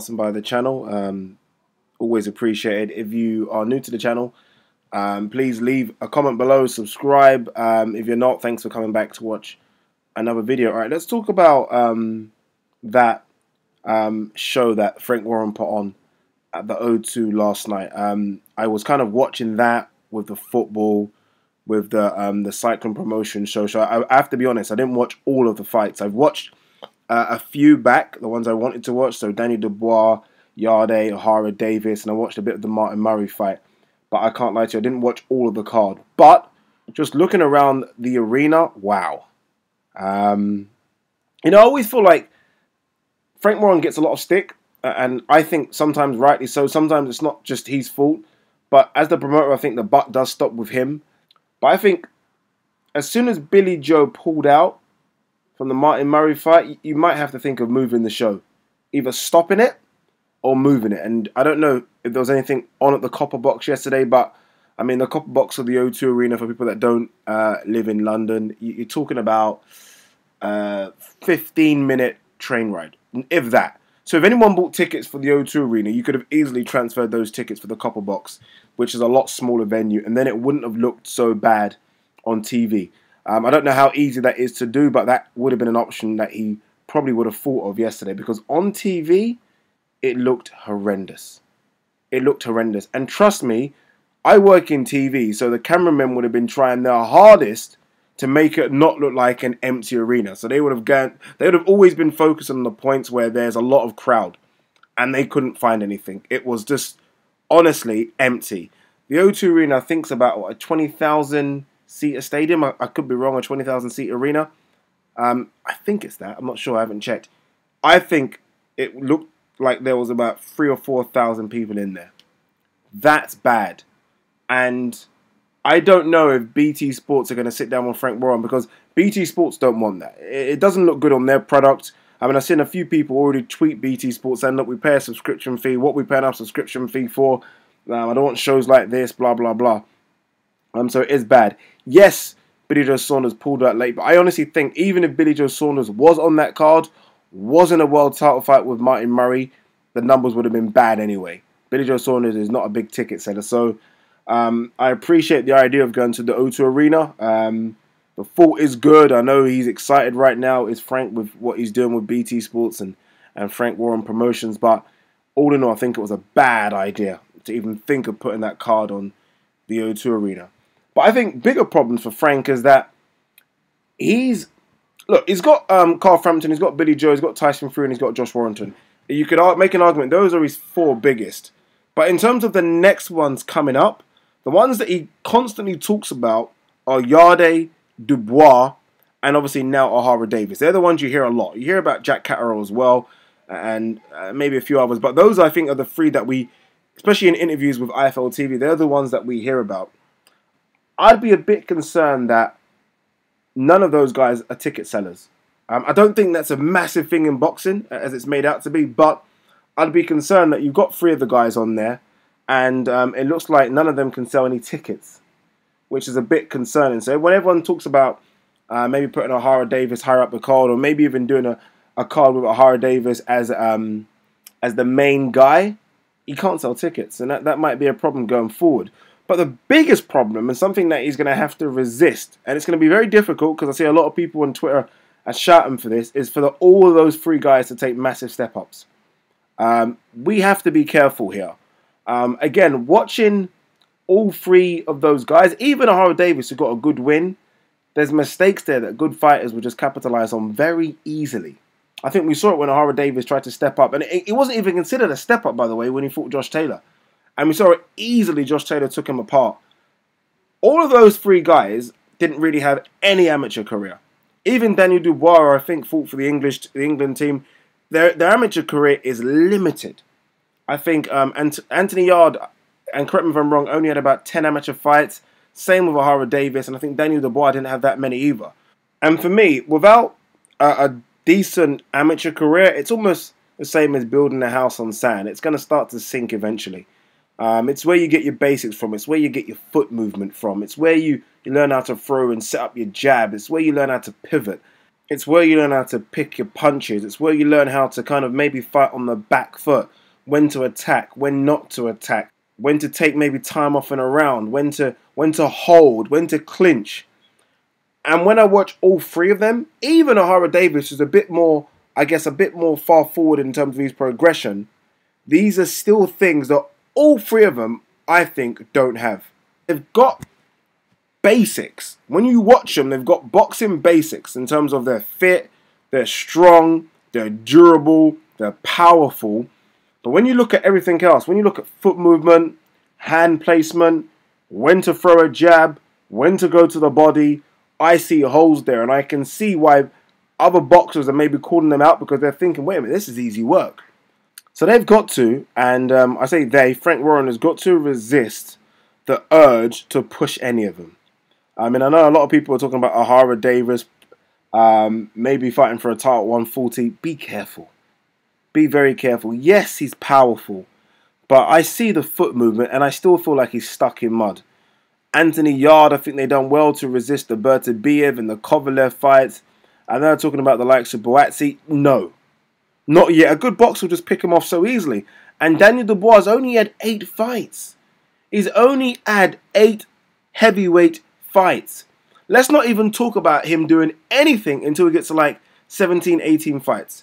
Passing by the channel. Always appreciated. If you are new to the channel, please leave a comment below, subscribe. If you're not, thanks for coming back to watch another video. All right, let's talk about that show that Frank Warren put on at the O2 last night. I was kind of watching that with the football, with the cycling promotion show. So I have to be honest, I didn't watch all of the fights. I've watched a few back, the ones I wanted to watch. So Dubois, Yarde Davies, and I watched a bit of the Martin Murray fight. But I can't lie to you, I didn't watch all of the card. But just looking around the arena, wow. I always feel like Frank Warren gets a lot of stick, and I think sometimes rightly so. Sometimes it's not just his fault. But as the promoter, I think the buck does stop with him. But I think as soon as Billy Joe pulled out from the Martin Murray fight, you might have to think of moving the show. Either stopping it or moving it. And I don't know if there was anything on at the Copper Box yesterday, but I mean, the Copper Box of the O2 Arena, for people that don't live in London, you're talking about 15-minute train ride, if that. So if anyone bought tickets for the O2 Arena, you could have easily transferred those tickets for the Copper Box, which is a lot smaller venue, and then it wouldn't have looked so bad on TV. I don't know how easy that is to do, but that would have been an option that he probably would have thought of yesterday, because on TV, it looked horrendous. It looked horrendous. And trust me, I work in TV, so the cameramen would have been trying their hardest to make it not look like an empty arena. So they would have always been focused on the points where there's a lot of crowd, and they couldn't find anything. It was just honestly empty. The O2 Arena, I think, is about what, a 20,000 seater stadium. I could be wrong, a 20,000 seat arena. I think it's that. I'm not sure. I haven't checked. I think it looked like there was about 3,000 or 4,000 people in there. That's bad. And I don't know if BT Sports are going to sit down with Frank Warren, because BT Sports don't want that. It doesn't look good on their product. I mean, I've seen a few people already tweet BT Sports saying, look, we pay a subscription fee. What we paying our subscription fee for? I don't want shows like this, blah, blah, blah. So it is bad. Yes, Billy Joe Saunders pulled out late, but I honestly think even if Billy Joe Saunders was on that card, was in a world title fight with Martin Murray, the numbers would have been bad anyway. Billy Joe Saunders is not a big ticket seller, so I appreciate the idea of going to the O2 Arena. The thought is good. I know he's excited right now, is Frank, with what he's doing with BT Sports and Frank Warren Promotions, but all in all, I think it was a bad idea to even think of putting that card on the O2 Arena. But I think bigger problems for Frank is that he's got Carl Frampton, he's got Billy Joe, he's got Tyson Fury, and he's got Josh Warrington. You could make an argument those are his four biggest. But in terms of the next ones coming up, the ones that he constantly talks about are Yarde, Dubois, and obviously now Yarde Davies. They're the ones you hear a lot. You hear about Jack Catterall as well, and maybe a few others. But those, I think, are the three that we, especially in interviews with IFL TV, they're the ones that we hear about. I'd be a bit concerned that none of those guys are ticket sellers. I don't think that's a massive thing in boxing, as it's made out to be, but I'd be concerned that you've got three of the guys on there, and it looks like none of them can sell any tickets, which is a bit concerning. So when everyone talks about maybe putting Yarde Davies higher up the card, or maybe even doing a card with Yarde Davies as the main guy, he can't sell tickets, and that might be a problem going forward. But the biggest problem, and something that he's going to have to resist, and it's going to be very difficult, because I see a lot of people on Twitter are shouting for this, is for all of those three guys to take massive step-ups. We have to be careful here. Again, watching all three of those guys, even Yarde Davies, who got a good win, there's mistakes there that good fighters will just capitalize on very easily. I think we saw it when Yarde Davies tried to step up, and it wasn't even considered a step-up, by the way, when he fought Josh Taylor. And we saw it easily. Josh Taylor took him apart. All of those three guys didn't really have any amateur career. Even Daniel Dubois, I think, fought for the England team. Their amateur career is limited. I think Anthony Yarde, and correct me if I'm wrong, only had about 10 amateur fights. Same with Yarde Davies, and I think Daniel Dubois didn't have that many either. And for me, without a decent amateur career, it's almost the same as building a house on sand. It's going to start to sink eventually. It's where you get your basics from. It's where you get your foot movement from. It's where you learn how to throw and set up your jab. It's where you learn how to pivot. It's where you learn how to pick your punches. It's where you learn how to kind of maybe fight on the back foot, when to attack, when not to attack, when to take maybe time off in a round, when to hold, when to clinch. And when I watch all three of them, even Yarde Davies is a bit more, I guess, a bit more far forward in terms of his progression. These are still things that all three of them, I think, don't have. They've got basics. When you watch them, they've got boxing basics in terms of they're fit, they're strong, they're durable, they're powerful. But when you look at everything else, when you look at foot movement, hand placement, when to throw a jab, when to go to the body, I see holes there, and I can see why other boxers are maybe calling them out because they're thinking, wait a minute, this is easy work. So they've got to, and I say they, Frank Warren has got to resist the urge to push any of them. I mean, I know a lot of people are talking about Yarde Davies maybe fighting for a title at 140. Be careful. Be very careful. Yes, he's powerful, but I see the foot movement, and I still feel like he's stuck in mud. Anthony Yarde, I think they've done well to resist the Bertabiev and the Kovalev fights. And they're talking about the likes of Boatsi. No, not yet. A good boxer will just pick him off so easily. And Daniel Dubois only had 8 fights. He's only had 8 heavyweight fights. Let's not even talk about him doing anything until he gets to like 17, 18 fights.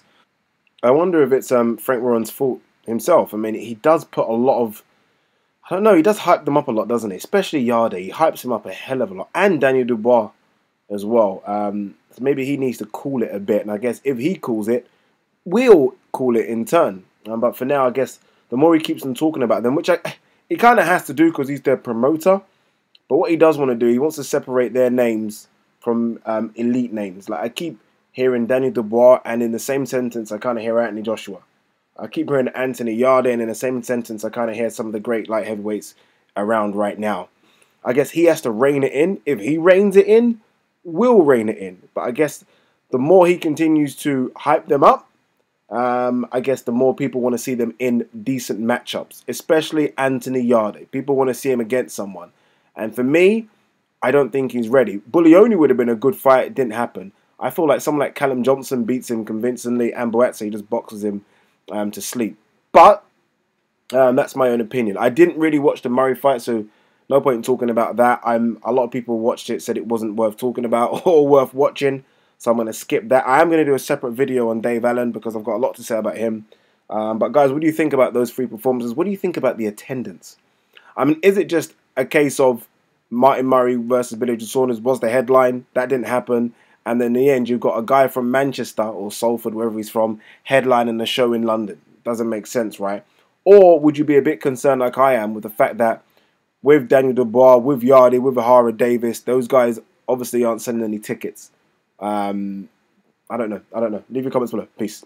I wonder if it's Frank Warren's fault himself. I mean, he does put a lot of... I don't know, he does hype them up a lot, doesn't he? Especially Yarde. He hypes him up a hell of a lot. And Daniel Dubois as well. So maybe he needs to cool it a bit. And I guess if he cools it, we'll cool it in turn. But for now, I guess the more he keeps on talking about them, which he kind of has to do because he's their promoter. But what he does want to do, he wants to separate their names from elite names. Like I keep hearing Daniel Dubois, and in the same sentence, I kind of hear Anthony Joshua. I keep hearing Anthony Yarde, and in the same sentence, I kind of hear some of the great light heavyweights around right now. I guess he has to rein it in. If he reins it in, we'll rein it in. But I guess the more he continues to hype them up, I guess the more people want to see them in decent matchups, especially Anthony Yarde. People want to see him against someone. And for me, I don't think he's ready. Bullioni would have been a good fight. It didn't happen. I feel like someone like Callum Johnson beats him convincingly, and Boatsi just boxes him to sleep. But that's my own opinion. I didn't really watch the Murray fight, so no point in talking about that. A lot of people watched it, said it wasn't worth talking about or worth watching, so I'm going to skip that. I am going to do a separate video on Dave Allen because I've got a lot to say about him. But guys, what do you think about those 3 performances? What do you think about the attendance? I mean, is it just a case of Martin Murray versus Billy Joe Saunders was the headline? That didn't happen. And then in the end, you've got a guy from Manchester or Salford, wherever he's from, headlining the show in London. Doesn't make sense, right? Or would you be a bit concerned like I am with the fact that with Daniel Dubois, with Yarde, with Yarde Davies, those guys obviously aren't selling any tickets. I don't know. Leave your comments below. Peace.